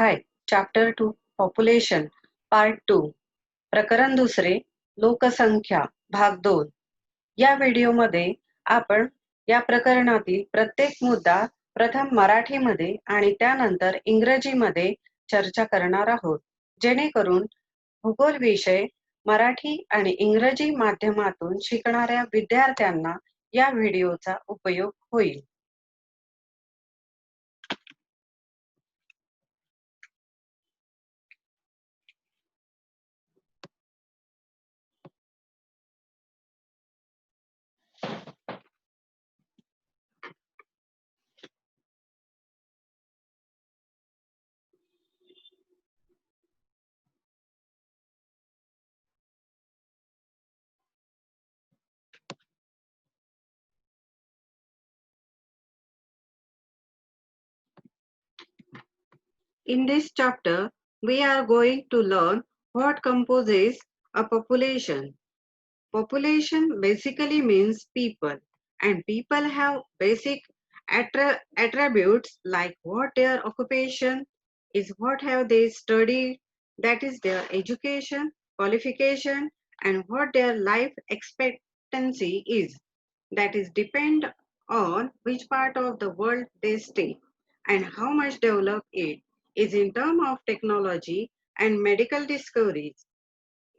हाय chapter 2 population part 2 प्रकरण दुसरे लोकसंख्या भाग 2 या व्हिडिओमध्ये आपण या प्रकरणातील प्रत्येक मुद्दा प्रथम मराठीमध्ये आणि त्यानंतर इंग्रजीमध्ये चर्चा करणार आहोत जेणेकरून भूगोल विषय मराठी आणि इंग्रजी माध्यमातून शिकणाऱ्या विद्यार्थ्यांना या व्हिडिओचा उपयोग होईल. In this chapter, we are going to learn what composes a population. Population basically means people, and people have basic attributes like what their occupation is, what have they studied, that is their education, qualification, and what their life expectancy is, that is depend on which part of the world they stay and how much developed it is in terms of technology and medical discoveries.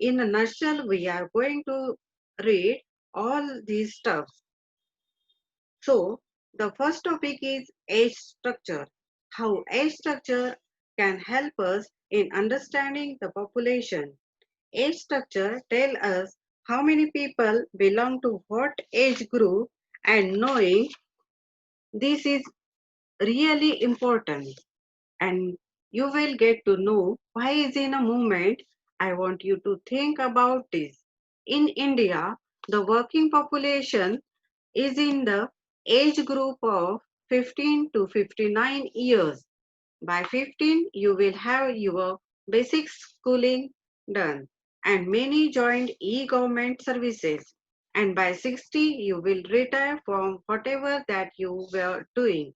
In a nutshell, we are going to read all these stuff. So, the first topic is age structure. How age structure can help us in understanding the population. Age structure tell us how many people belong to what age group, and knowing this is really important, and you will get to know why is in a moment. I want you to think about this. In India, the working population is in the age group of 15 to 59 years. By 15, you will have your basic schooling done, and many joined e-government services. And by 60, you will retire from whatever that you were doing.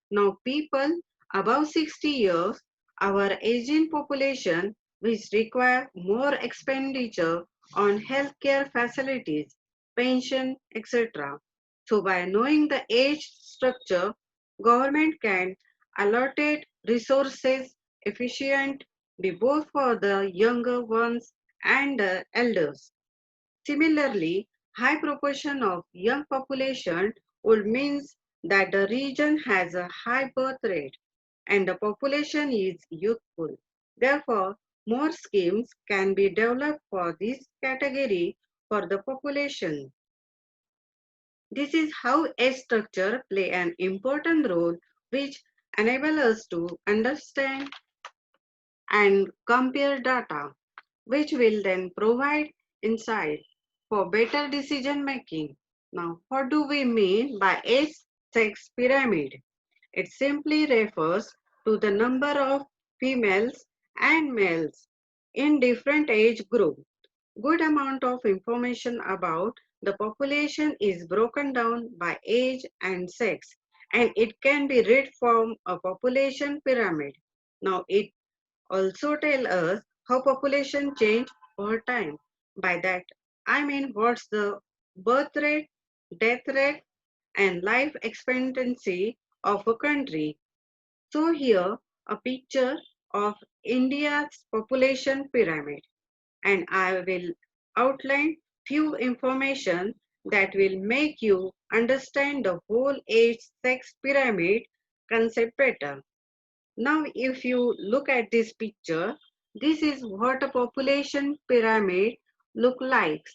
Now, people above 60 years, our aging population, which require more expenditure on healthcare facilities, pension, etc. So, by knowing the age structure, government can allocate resources efficient be both for the younger ones and the elders. Similarly, high proportion of young population would means that the region has a high birth rate and the population is youthful. Therefore, more schemes can be developed for this category for the population. This is how age structure play an important role which enable us to understand and compare data, which will then provide insight for better decision making. Now, what do we mean by age sex pyramid? It simply refers to the number of females and males in different age groups. Good amount of information about the population is broken down by age and sex, and it can be read from a population pyramid. Now, it also tell us how population change over time. By that, I mean what's the birth rate, death rate, and life expectancy of a country. So here, a picture of India's population pyramid, and I will outline few information that will make you understand the whole age sex pyramid concept better. Now, if you look at this picture, this is what a population pyramid look like.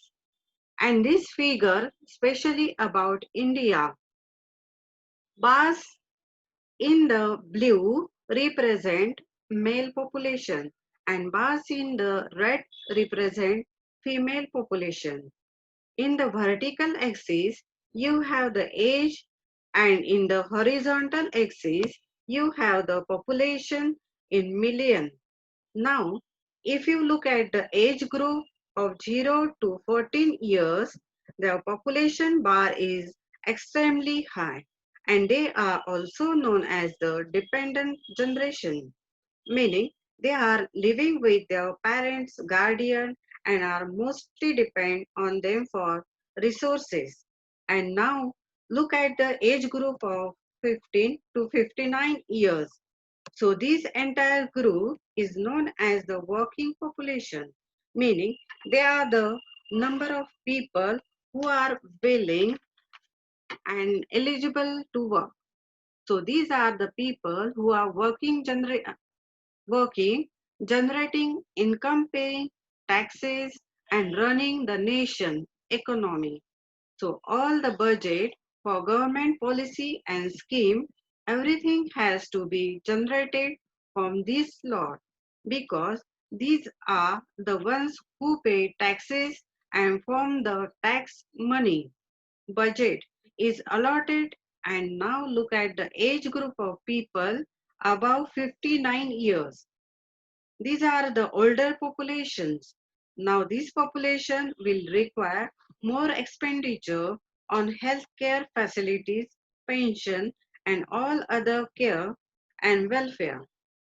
And this figure, especially about India, bars in the blue represent male population and bars in the red represent female population. In the vertical axis, you have the age, and in the horizontal axis, you have the population in million. Now, if you look at the age group of 0 to 14 years, the population bar is extremely high, and they are also known as the dependent generation. meaning they are living with their parents, guardian, and are mostly depend on them for resources. And now look at the age group of 15 to 59 years. So this entire group is known as the working population, meaning they are the number of people who are willing and eligible to work. So these are the people who are working, generating income, paying taxes, and running the nation economy. So all the budget for government policy and scheme, everything has to be generated from this lot because these are the ones who pay taxes and from the tax money budget is allotted. And now look at the age group of people above 59 years. These are the older populations. Now this population will require more expenditure on healthcare facilities, pension, and all other care and welfare.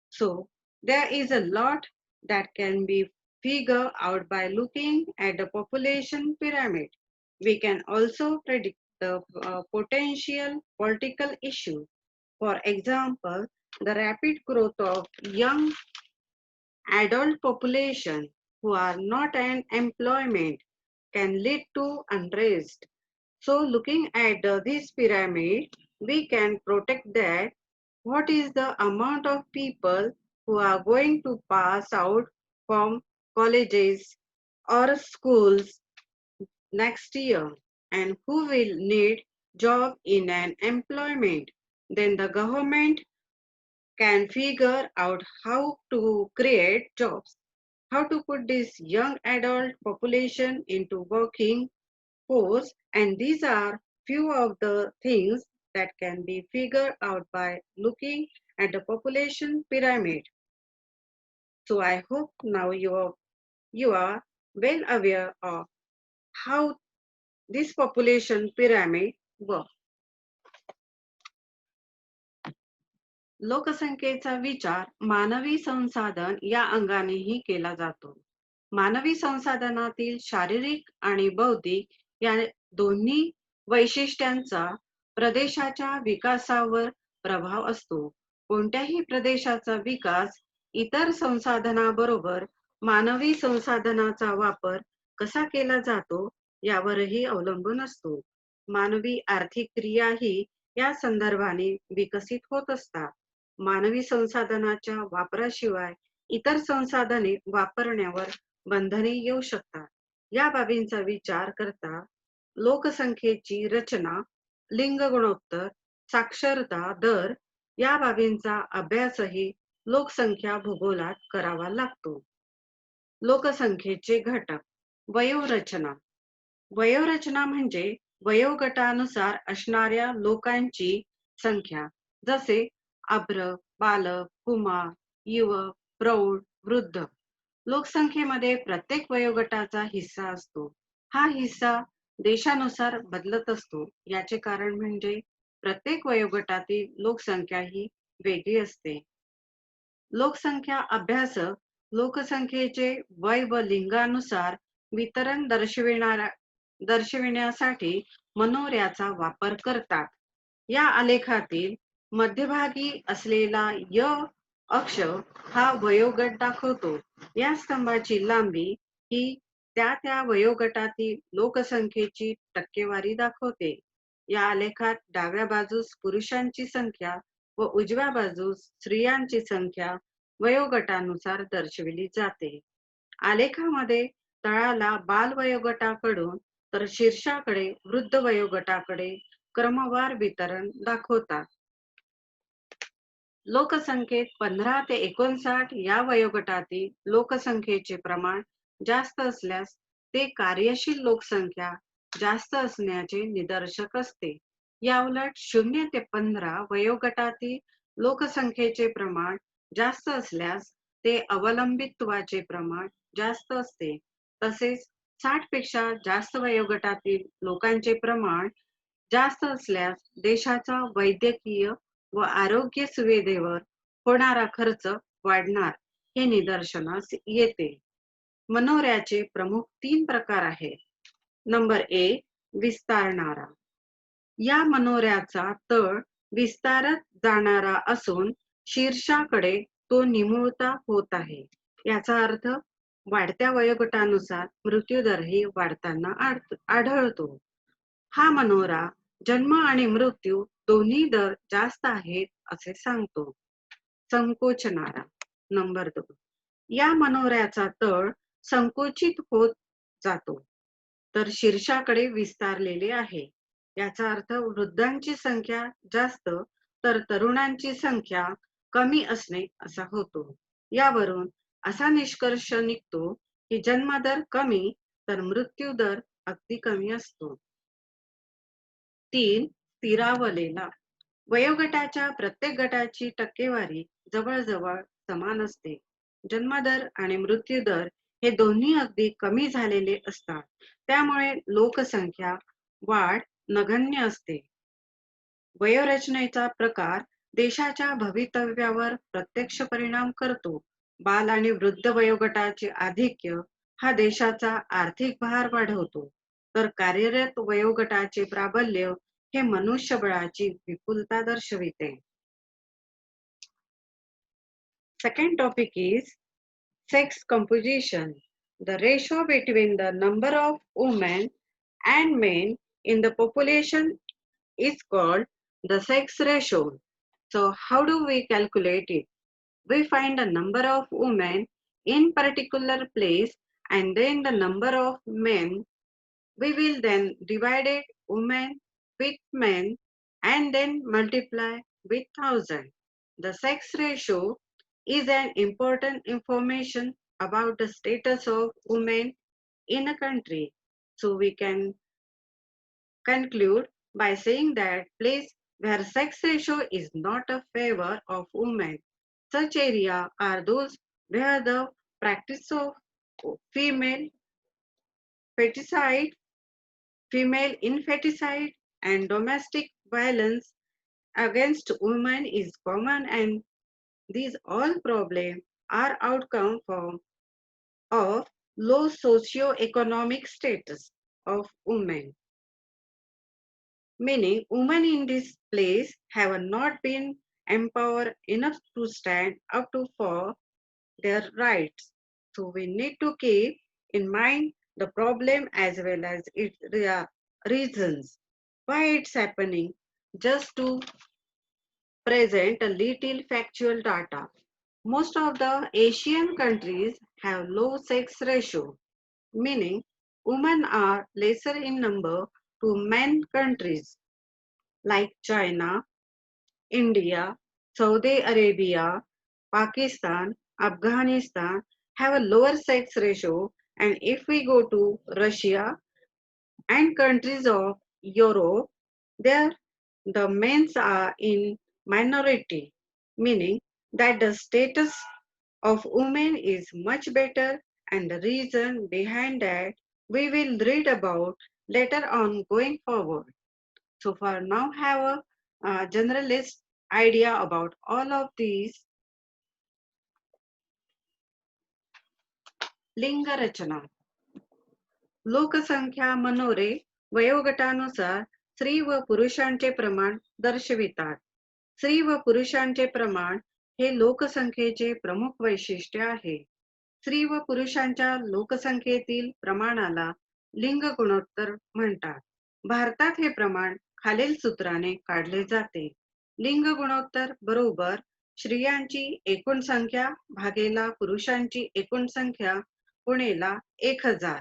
So there is a lot that can be figured out by looking at the population pyramid. We can also predict the potential political issue. For example, the rapid growth of young adult population who are not in employment can lead to unrest. So looking at this pyramid, we can protect that what is the amount of people who are going to pass out from colleges or schools next year and who will need job in an employment. Then the government can figure out how to create jobs, how to put this young adult population into working force, and these are few of the things that can be figured out by looking at the population pyramid. So I hope now you are well aware of how this population pyramid works. लोकसंख्येचा विचार मानवी संसाधन या अंगानेही केला जातो. मानवी संसाधनातील शारीरिक आणि बौद्धिक या दोन्ही वैशिष्ट्यांचा प्रदेशाच्या विकासावर प्रभाव असतो. कोणत्याही प्रदेशाचा विकास इतर संसाधनाबरोबर मानवी संसाधनाचा वापर कसा केला जातो यावरही अवलंबून असतो. मानवी आर्थिक क्रियाही या संदर्भाने विकसित होत असतात. मानवी संसाधनाच्या वापराशिवाय इतर संसाधने वापरण्यावर बंधने येऊ शकतात. या बाबींचा विचार करता लोकसंख्येची रचना, लिंग गुणोत्तर, साक्षरता दर या बाबींचा अभ्यासही लोकसंख्या भूगोलात करावा लागतो. लोकसंख्येचे घटक. वयोरचना. वयोरचना म्हणजे वयोगटानुसार असणाऱ्या लोकांची संख्या, जसे आभ्र, बालक, कुमार, युवक, प्रौढ, वृद्ध. लोकसंख्येमध्ये प्रत्येक वयोगटाचा हिस्सा असतो. हा हिस्सा देशानुसार बदलत असतो. याचे कारण म्हणजे प्रत्येक वयोगटातील लोकसंख्या ही वेगळी असते. लोकसंख्या अभ्यासक लोकसंख्येचे वय व लिंगानुसार वितरण दर्शविण्यासाठी मनोऱ्याचा वापर करतात. या आलेखातील मध्यभागी असलेला य अक्ष हा वयोगट दाखवतो. या स्तंभाची लांबी ही त्या वयोगटातील लोकसंख्येची टक्केवारी दाखवते. या आलेखात डाव्या बाजूस पुरुषांची संख्या व उजव्या बाजूस स्त्रियांची संख्या वयोगटानुसार दर्शविली जाते. आलेखामध्ये तळाला बाल वयोगटाकडून तर शीर्षाकडे वृद्ध वयोगटाकडे क्रमवार वितरण दाखवतात. लोकसंख्येत 15 ते 59 या वयोगटातील लोकसंख्येचे प्रमाण जास्त असल्यास ते कार्यशील लोकसंख्या जास्त असण्याचे निदर्शक असते. याउलट 0 ते 15 वयोगटातील लोकसंख्येचे प्रमाण जास्त असल्यास ते अवलंबित्वाचे प्रमाण जास्त असते. तसेच 60 पेक्षा जास्त वयोगटातील लोकांचे प्रमाण जास्त असल्यास देशाचा वैद्यकीय व आरोग्य सुविधेवर होणारा खर्च वाढणार हे निदर्शनास येते. मनोऱ्याचे प्रमुख 3 प्रकार आहेत. नंबर 1, विस्तारणारा. या मनोऱ्याचा तळ विस्तारत जाणारा असून शीर्षाकडे तो निमुळता होत आहे. याचा अर्थ वाढत्या वयोगटानुसार मृत्यूदरही वाढताना आढळतो. हा मनोरा जन्म आणि मृत्यू दोन्ही दर जास्त आहेत असे सांगतो. संकोचणारा. नंबर 2, या मनोऱ्याचा तळ संकुचित होत जातो तर शीर्षाकडे विस्तारलेले आहे. याचा अर्थ वृद्धांची संख्या जास्त तर तरुणांची संख्या कमी असणे असा होतो. यावरून असा निष्कर्ष निघतो की जन्मदर कमी तर मृत्यू दर अगदी कमी असतो. 3, स्थिरावलेला. वयोगटाच्या प्रत्येक गटाची टक्केवारी जवळजवळ समान असते. जन्मदर आणि मृत्यूदर हे दोन्ही अगदी कमी झालेले असतात. त्यामुळे लोकसंख्या वाढ नगण्य असते. वयोरचनेचा प्रकार देशाच्या भवितव्यावर प्रत्यक्ष परिणाम करतो. बाल आणि वृद्ध वयोगटाचे आधिक्य हा देशाचा आर्थिक भार वाढवतो, तर कार्यरत वयोगटाचे प्राबल्य हे मनुष्यबळाची विपुलता दर्शविते. Second topic is sex composition. The ratio between the number of women and men in the population is called the sex ratio. So how do we calculate it? We find the number of women in particular place and then the number of men. We will then divide it women with men and then multiply with 1000. The sex ratio is an important information about the status of women in a country. So we can conclude by saying that place where sex ratio is not a favor of women, such area are those where the practice of female feticide, female infanticide, and domestic violence against women is common, and these all problems are outcome of low socio-economic status of women. Meaning, women in this place have not been empowered enough to stand up to for their rights. So we need to keep in mind the problem as well as its reasons why it's happening, just to present a little factual data. Most of the Asian countries have low sex ratio, meaning women are lesser in number to men countries like China, India, Saudi Arabia, Pakistan, Afghanistan have a lower sex ratio, and if we go to Russia and countries of Europe, there the men are in minority, meaning that the status of women is much better, and the reason behind that we will read about later on going forward. So for now have a generalist idea about all of these. लिंग रचना. लोकसंख्या मनोरे वयोगटानुसार स्त्री व पुरुषांचे प्रमाण दर्शवितात. स्त्री व पुरुषांचे प्रमाण हे लोकसंख्येचे प्रमुख वैशिष्ट्य आहे. स्त्री व पुरुषांच्या लोकसंख्येतील प्रमाणाला लिंग गुणोत्तर म्हणतात. भारतात हे प्रमाण खालील सूत्राने काढले जाते. लिंग गुणोत्तर बरोबर स्त्रियांची एकूण संख्या भागेला पुरुषांची एकूण संख्या गुणेला 1000.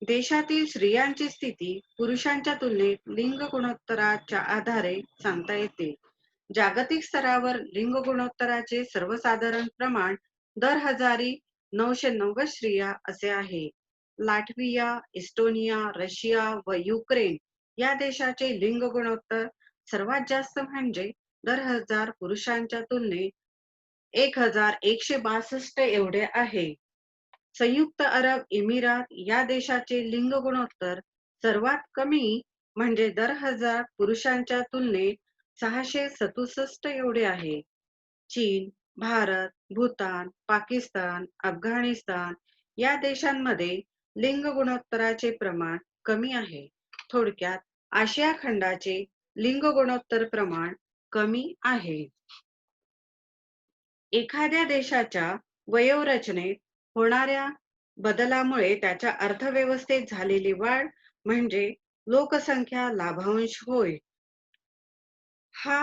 देशातील स्त्रियांची स्थिती पुरुषांच्या तुलनेत लिंग गुणोत्तराच्या आधारे सांगता येते. जागतिक स्तरावर लिंग गुणोत्तराचे सर्वसाधारण प्रमाण दर हजारी 990 स्त्रिया असे आहे. लाटविया, इस्टोनिया, रशिया व युक्रेन या देशाचे लिंग गुणोत्तर सर्वात जास्त म्हणजे दर 1000 पुरुषांच्या तुलनेत 1162 एवढे आहे. संयुक्त अरब इमिरात या देशाचे लिंग गुणोत्तर सर्वात कमी म्हणजे दर 1000 पुरुषांच्या तुलनेत 667 एवढे आहे. चीन, भारत, भूतान, पाकिस्तान, अफगाणिस्तान या देशांमध्ये लिंग गुणोत्तराचे प्रमाण कमी आहे. थोडक्यात आशिया खंडाचे लिंग गुणोत्तर प्रमाण कमी आहे. एखाद्या देशाच्या वयोरचनेत होणाऱ्या बदलामुळे त्याच्या अर्थव्यवस्थेत झालेली वाढ म्हणजे लोकसंख्या लाभांश होय. हा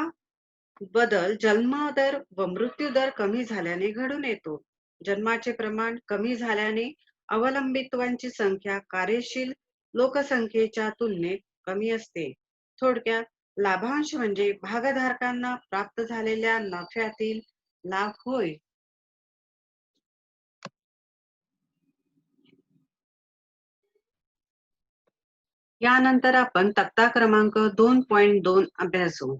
बदल जन्मदर व मृत्यूदर कमी झाल्याने घडून येतो. जन्माचे प्रमाण कमी झाल्याने अवलंबित्वांची संख्या कार्यशील लोकसंख्येच्या तुलनेत कमी असते. थोडक्यात लाभांश म्हणजे भागधारकांना प्राप्त झालेल्या नफ्यातील लाभ होय. यानंतर आपण तक्ता क्रमांक 2.2 अभ्यासू.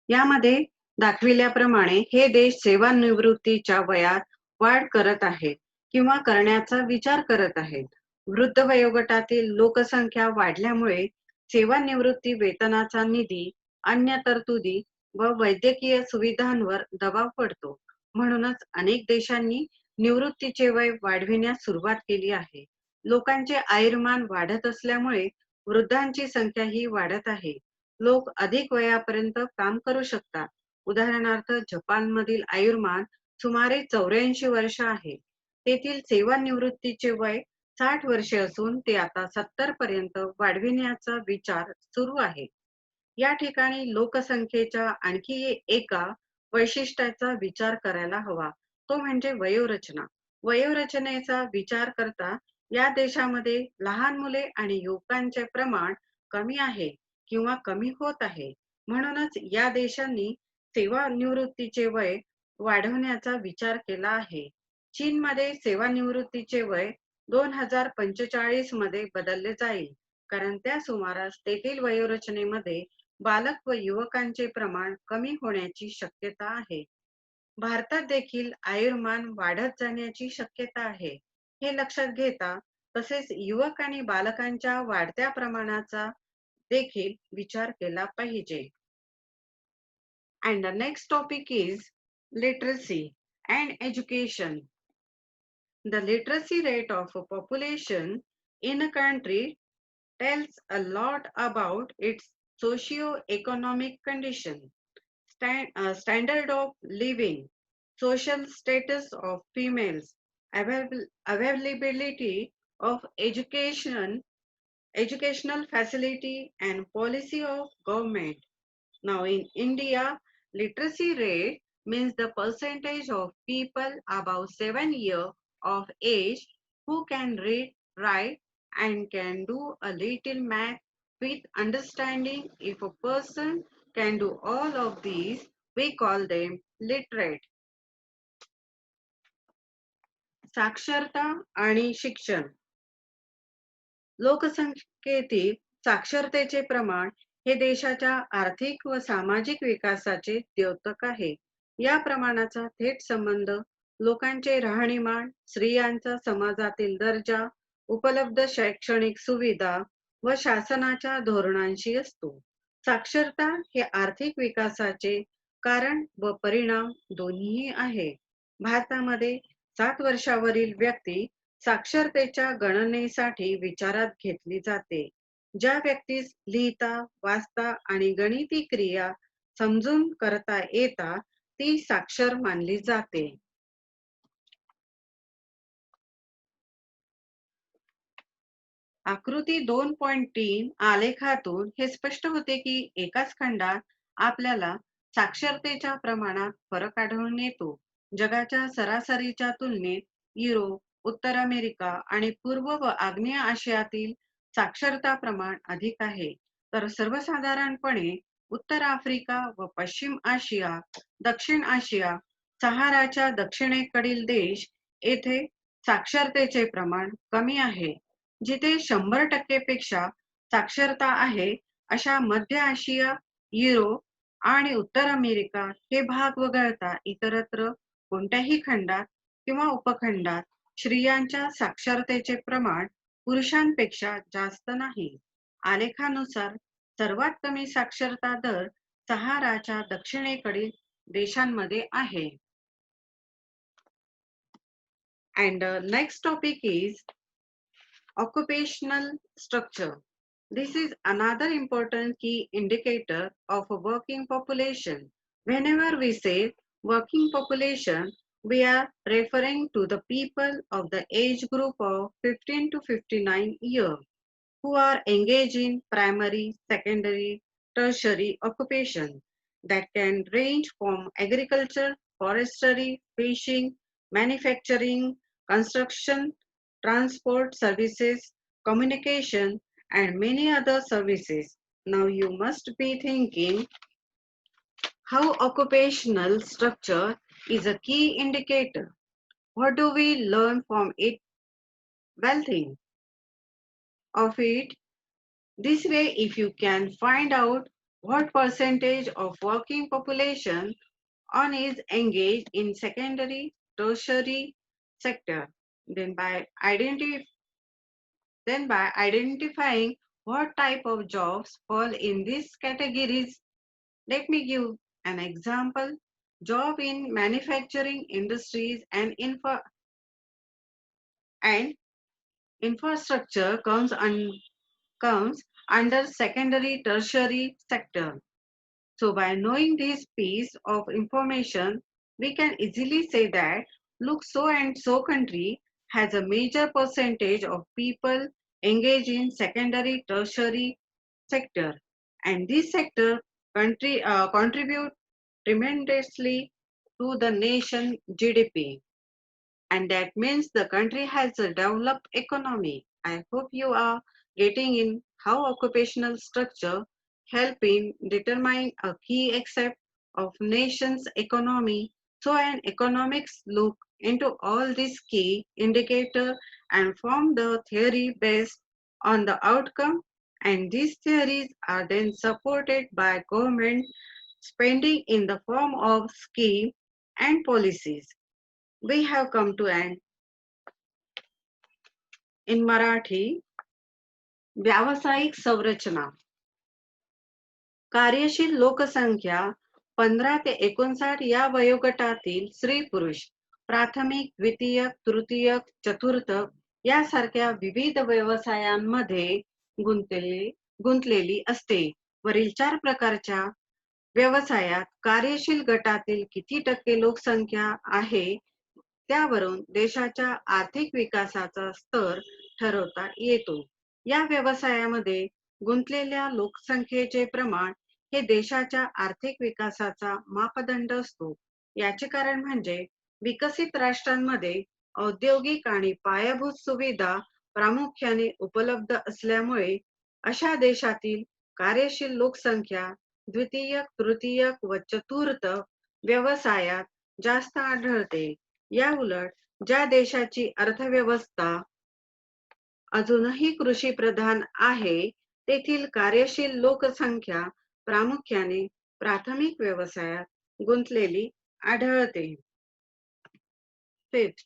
यामध्ये दाखविल्याप्रमाणे हे देश सेवानिवृत्तीच्या वयात वाढ करत आहेत किंवा करण्याचा विचार करत आहेत. वृद्ध वयोगटातील लोकसंख्या वाढल्यामुळे सेवानिवृत्ती वेतनाचा निधी, अन्य तरतुदी व वैद्यकीय सुविधांवर दबाव पडतो. म्हणूनच अनेक देशांनी निवृत्तीचे वय वाढविण्यास सुरुवात केली आहे. लोकांचे आयुर्मान वाढत असल्यामुळे वृद्धांची संख्या ही वाढत आहे. लोक अधिक वयापर्यंत काम करू शकतात. उदाहरणार्थ जपानमधील आयुर्मान सुमारे 84 वर्ष आहे. तेथील सेवानिवृत्तीचे वय 60 वर्षे असून ते आता 70 पर्यंत वाढविण्याचा विचार सुरू आहे. या ठिकाणी लोकसंख्येच्या आणखी एका वैशिष्ट्याचा विचार करायला हवा, तो म्हणजे वयोरचना. वयोरचनेचा विचार करता या देशामध्ये लहान मुले आणि युवकांचे प्रमाण कमी आहे किंवा कमी होत आहे. म्हणूनच या देशांनी सेवानिवृत्तीचे वय वाढवण्याचा विचार केला आहे. चीनमध्ये सेवानिवृत्तीचे वय 2045 मध्ये बदलले जाईल, कारण त्या सुमारास तेथील वयोरचनेमध्ये बालक व युवकांचे प्रमाण कमी होण्याची शक्यता आहे. भारतात देखील आयुर्मान वाढत जाण्याची शक्यता आहे. हे लक्षात घेता तसेच युवक आणि बालकांच्या वाढत्या प्रमाणाचा देखील विचार केला पाहिजे. And the next topic is literacy and education. The literacy rate of a population in a country tells a lot about its socio-economic condition, standard of living, social status of females, availability of educational facility and policy of government. Now in India, literacy rate means the percentage of people above 7 years of age who can read, write and can do a little math with understanding. If a person can do all of these, we call them literate. साक्षरता आणि शिक्षण. लोकसंख्येतील साक्षरतेचे प्रमाण हे देशाच्या आर्थिक व सामाजिक विकासाचे द्योतक आहे. या प्रमाणाचा थेट संबंध लोकांचे राहणीमान, स्त्रियांचा समाजातील दर्जा, उपलब्ध शैक्षणिक सुविधा व शासनाच्या धोरणांशी असतो. साक्षरता हे आर्थिक विकासाचे कारण व परिणाम दोन्ही आहे. भारतामध्ये 7 वर्षावरील व्यक्ती साक्षरतेच्या गणनेसाठी विचारात घेतली जाते. ज्या व्यक्तीस लिहिता, वाचता आणि गणिती क्रिया समजून करता येता ती साक्षर मानली जाते. आकृती 2.3 आलेखातून हे स्पष्ट होते की एकाच खंडात आपल्याला साक्षरतेच्या प्रमाणात फरक आढळून येतो. जगाच्या सरासरीच्या तुलनेत युरोप, उत्तर अमेरिका आणि पूर्व व आग्नेय आशियातील साक्षरता प्रमाण अधिक आहे. तर सर्वसाधारणपणे उत्तर आफ्रिका व पश्चिम आशिया, दक्षिण आशिया, सहाराच्या दक्षिणेकडील देश येथे साक्षरतेचे प्रमाण कमी आहे. जिथे 100% पेक्षा साक्षरता आहे, अशा मध्य आशिया, युरोप आणि उत्तर अमेरिका हे भाग वगळता इतरत्र कोणत्याही खंडात किंवा उपखंडात स्त्रियांच्या साक्षरतेचे प्रमाण पुरुषांपेक्षा जास्त नाही. आलेखानुसार सर्वात कमी साक्षरता दर सहाराच्या दक्षिणेकडील देशांमध्ये आहे. And next topic is occupational structure. This is another important key indicator of a working population. Whenever we say working population, we are referring to the people of the age group of 15 to 59 years who are engaged in primary, secondary, tertiary occupation that can range from agriculture, forestry, fishing, manufacturing, construction, transport services, communication, and many other services. Now you must be thinking how occupational structure is a key indicator. What do we learn from it? Well, think of it this way, if you can find out what percentage of working population on is engaged in secondary, tertiary sector, then by identifying what type of jobs fall in these categories, let me give an example. Job in manufacturing industries and infrastructure comes under secondary tertiary sector. So by knowing this piece of information, we can easily say that look, so and so country has a major percentage of people engaged in secondary tertiary sector, and this sector contribute tremendously to the nation GDP, and that means the country has a developed economy. I hope you are getting in how occupational structure help in determining a key aspect of nation's economy. So an economics look into all these key indicator and form the theory based on the outcome, and these theories are then supported by government spending in the form of scheme and policies. We have come to an in Marathi, व्यावसायिक संरचना कार्यशील लोकसंख्या 15 ते 59 या वयोगटातील स्त्री पुरुष प्राथमिक, द्वितीयक, तृतीयक, चतुर्थक यासारख्या विविध व्यवसायांमध्ये गुंतलेली असते. वरील चार प्रकारच्या व्यवसायात कार्यशील गटातील किती टक्के लोकसंख्या आहे त्यावरून देशाच्या आर्थिक विकासाचा स्तर ठरवता येतो. या व्यवसायामध्ये गुंतलेल्या लोकसंख्येचे प्रमाण हे देशाच्या आर्थिक विकासाचा मापदंड असतो. याचे कारण म्हणजे विकसित राष्ट्रांमध्ये औद्योगिक आणि पायाभूत सुविधा प्रामुख्याने उपलब्ध असल्यामुळे अशा देशातील कार्यशील लोकसंख्या द्वितीयक, तृतीयक व चतुर्थ व्यवसायात जास्त आढळते. या उलट ज्या देशाची अर्थव्यवस्था अजूनही कृषी प्रधान आहे तेथील कार्यशील लोकसंख्या प्रामुख्याने प्राथमिक व्यवसायात गुंतलेली आढळते. Fifth,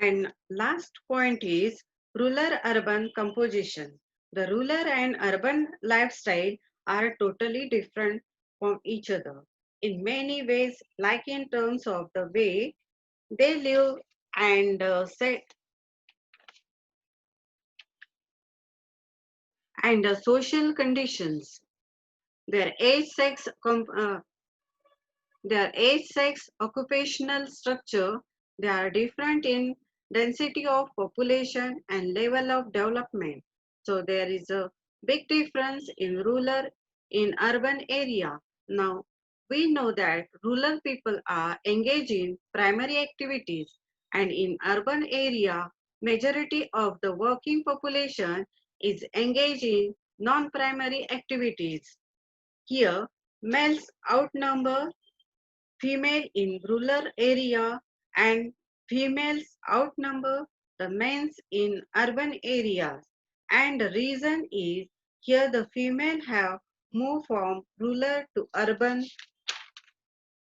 and last point is rural-urban composition. The rural and urban lifestyle are totally different from each other in many ways, like in terms of the way they live and social conditions. Their age, sex, occupational structure, they are different in density of population and level of development. So there is a big difference in rural, in urban area. Now, we know that rural people are engaged in primary activities and in urban area, majority of the working population is engaged in non-primary activities. Here, males outnumber female in rural area and females outnumber the men's in urban areas. And the reason is here the female have moved from rural to urban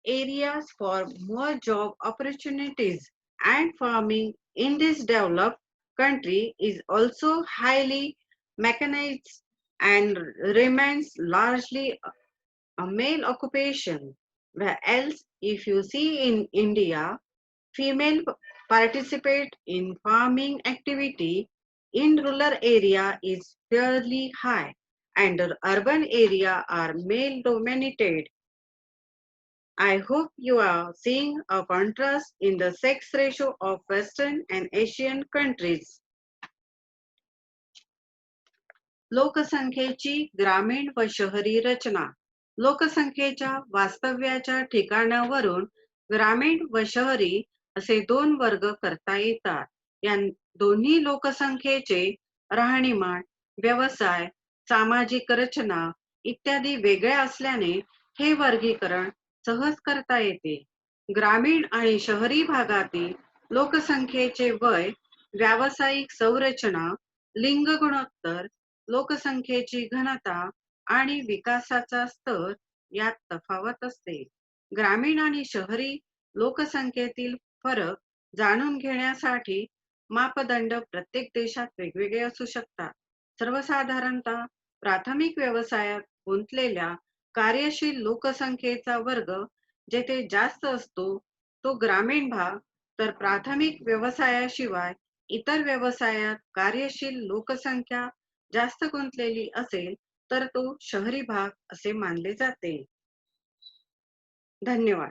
areas for more job opportunities, and farming in this developed country is also highly mechanized and remains largely a male occupation, where else if you see in India, female participate in farming activity in rural area is fairly high and the urban area are male dominated. I hope you are seeing a contrast in the sex ratio of Western and Asian countries. लोकसंख्येची ग्रामीण व शहरी रचना. लोकसंख्येच्या वास्तव्याच्या ठिकाणावरून ग्रामीण व शहरी असे दोन वर्ग करता येतात. या दोन्ही लोकसंख्येचे राहणीमान, व्यवसाय, सामाजिक रचना इत्यादी वेगळे असल्याने हे वर्गीकरण सहज करता येते. ग्रामीण आणि शहरी भागातील लोकसंख्येचे वय, व्यावसायिक संरचना, लिंग गुणोत्तर, लोकसंख्येची घनता आणि विकासाचा स्तर यात तफावत असते. ग्रामीण आणि शहरी लोकसंख्येतील फरक जाणून घेण्यासाठी मापदंड प्रत्येक देशात वेगवेगळे असू शकतात. सर्वसाधारणतः प्राथमिक व्यवसायात गुंतलेल्या कार्यशील लोकसंख्येचा वर्ग जेथे जास्त असतो तो ग्रामीण भाग, तर प्राथमिक व्यवसायाशिवाय इतर व्यवसायात कार्यशील लोकसंख्या जास्त गुंतलेली असेल तर तो शहरी भाग असे मानले जाते. धन्यवाद.